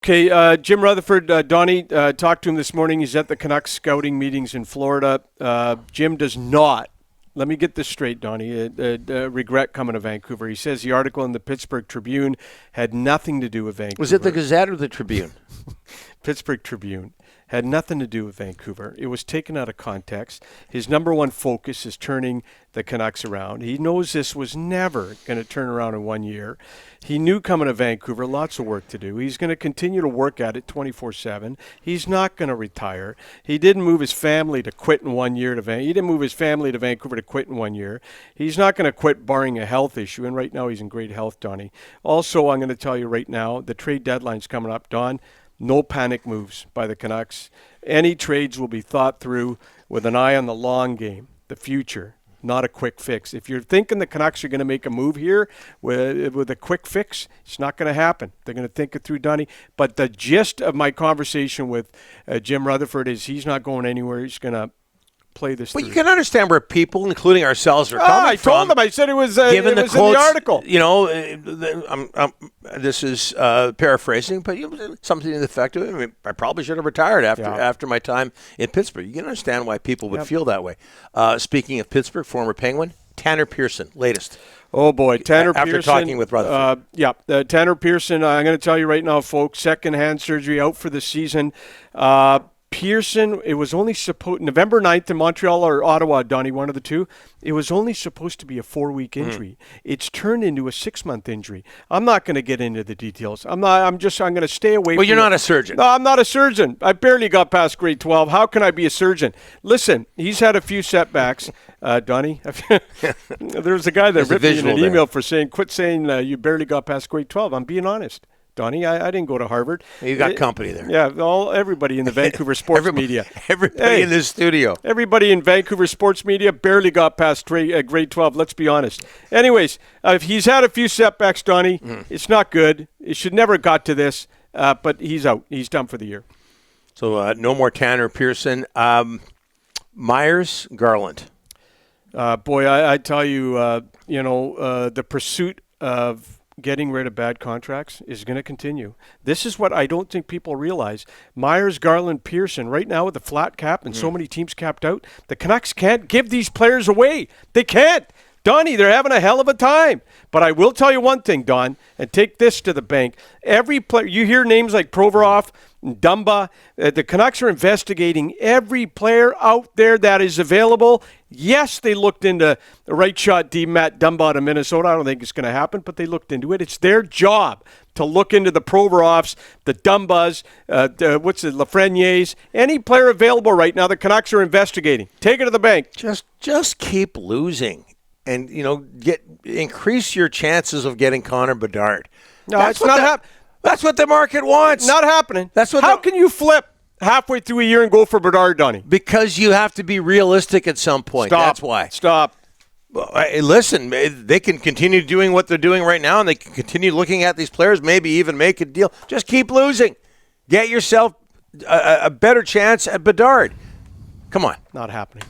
Okay, Jim Rutherford, Donnie, talked to him this morning. He's at the Canucks scouting meetings in Florida. Jim does not, let me get this straight, Donnie, regret coming to Vancouver. He says the article in the Pittsburgh Tribune had nothing to do with Vancouver. Was it the Gazette or the Tribune? Pittsburgh Tribune. Had nothing to do with Vancouver. It was taken out of context. His number one focus is turning the Canucks around. He knows this was never going to turn around in 1 year. He knew coming to Vancouver, lots of work to do. He's going to continue to work at it 24/7. He's not going to retire. He didn't move his family to quit in 1 year. He didn't move his family to Vancouver to quit in 1 year. He's not going to quit barring a health issue, and right now he's in great health, Donnie. Also, I'm going to tell you right now, the trade deadline's coming up, Don. No panic moves by the Canucks. Any trades will be thought through with an eye on the long game, the future, not a quick fix. If you're thinking the Canucks are going to make a move here with a quick fix, it's not going to happen. They're going to think it through, Donnie. But the gist of my conversation with Jim Rutherford is he's not going anywhere. He's going to play this But through. you can understand where people, including ourselves, are coming from. I told them. I said it was, given it was in the article. You know, this is paraphrasing, but something to the effect of, I mean, I probably should have retired after my time in Pittsburgh. You can understand why people would feel that way. Speaking of Pittsburgh, former Penguin, Tanner Pearson, latest. Oh, boy. Tanner Pearson. After talking with Rutherford. Tanner Pearson, I'm going to tell you right now, folks, second-hand surgery, out for the season. Pearson, it was only supposed November 9th in Montreal or Ottawa, Donnie, one of the two. It was only supposed to be a 4-week injury. It's turned into a 6-month injury. I'm not going to get into the details. I'm going to stay away Well, you're not a surgeon. No, I'm not a surgeon. I barely got past grade 12. How can I be a surgeon? Listen, he's had a few setbacks, Donnie. There was a guy that ripped me in an email for saying, quit saying you barely got past grade 12. I'm being honest. Donnie, I didn't go to Harvard. You got company there. Yeah, everybody in the Vancouver sports media. Everybody in this studio. Everybody in Vancouver sports media barely got past grade 12, let's be honest. Anyways, he's had a few setbacks, Donnie. It's not good. It should never have got to this, but he's out. He's done for the year. So no more Tanner Pearson. Myers, Garland. Boy, I tell you, the pursuit of getting rid of bad contracts is going to continue. This is what I don't think people realize. Myers, Garland, Pearson, right now with the flat cap and so many teams capped out, the Canucks can't give these players away. They can't. Donnie, they're having a hell of a time. But I will tell you one thing, Don, and take this to the bank. Every player, you hear names like Provorov, Dumba, the Canucks are investigating every player out there that is available. Yes, they looked into the right shot D. Matt Dumba out of Minnesota. I don't think it's going to happen, but they looked into it. It's their job to look into the Provorovs, the Dumbas, Lafrenières, any player available right now the Canucks are investigating. Take it to the bank. Just keep losing. And, increase your chances of getting Connor Bedard. No, it's not happening. That's what the market wants. Not happening. How can you flip halfway through a year and go for Bedard, Donnie? Because you have to be realistic at some point. Stop. That's why. Stop. Well, listen, they can continue doing what they're doing right now, and they can continue looking at these players, maybe even make a deal. Just keep losing. Get yourself a better chance at Bedard. Come on. Not happening.